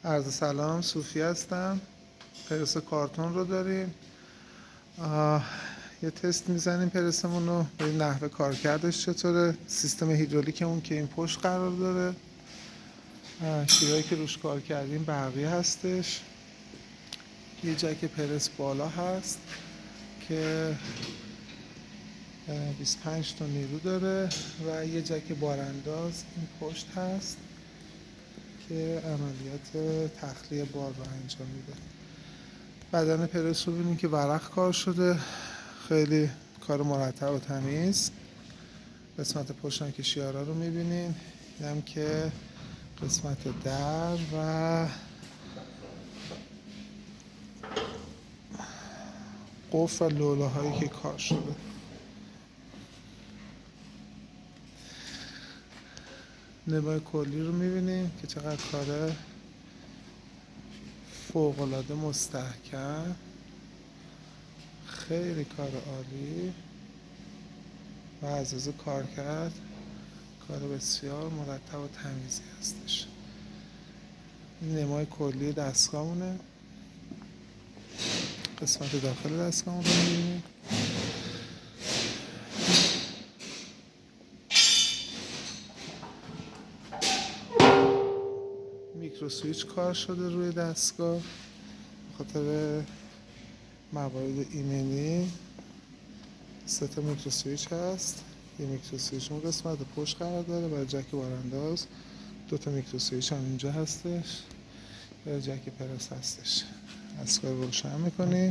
عرض سلام، صوفی هستم. پرس کارتون رو داریم. یه تست میزنیم پرسمون رو، به نحوه کارکردش چطوره، سیستم هیدرولیکمون که این پشت قرار داره، شیرهایی که روش کار کردیم بقیه هستش. یه جک پرس بالا هست که 25 تا نیرو داره و یه جک بارانداز این پشت هست که عملیات تخلیه بار رو انجام میده. بدن پرس رو ببینیم که ورق کار شده، خیلی کار مرتب و تمیز. قسمت پشتن که شیاره رو میبینین، اینم که قسمت در و قفل و لوله هایی که کار شده. نمای کلی رو میبینیم که چقدر کاره فوق‌العاده مستحکم، خیلی کار عالی و از کار کرد، کار بسیار مرتب و تمیزی هستش. این نمای کلی دستگاهمونه. قسمت داخل دستگاهمون رو میبینیم. میکرو سویچ کار شده روی دستگاه به خاطر موارد ایمنی. 3 تا میکرو سویچ هست. یه میکرو سویچ اون قسمت پشت قرار داره برای جک بارانداز. 2 تا میکرو سویچ هم اینجا هستش برای جک پرس هستش. دستگاه رو روشن میکنیم.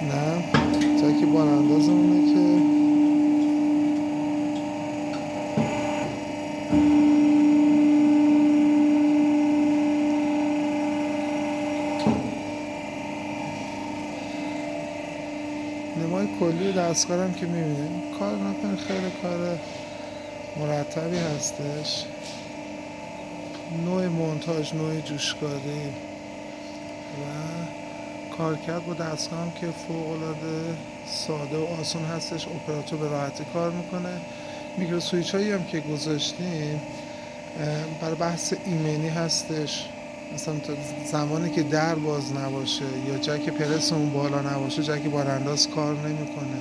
نه جک باراندازمونه که نمای کلی دستگاه هم که میبینیم کار نکنه، خیلی کار مرتبی هستش. نوع مونتاژ، نوع جوشکاری و کارکرد با دستگاه هم که فوق‌العاده ساده و آسان هستش. اپراتور به راحتی کار میکنه. میکرو سویچ هایی هم که گذاشتیم برای بحث ایمنی هستش، مثلا تا زمانی که در باز نباشه یا جک پرس اون بالا نباشه جک بارانداز کار نمیکنه،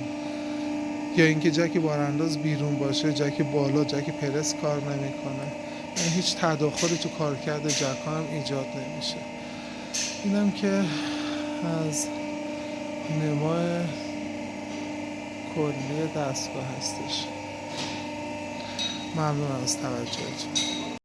یا اینکه جک بارانداز بیرون باشه جک بالا جک پرس کار نمیکنه. یعنی هیچ تداخلی تو کارکرد جک ها هم ایجاد نمیشه. اینم که از نمای کلی دستگاه هستش. ممنون از توجهتون.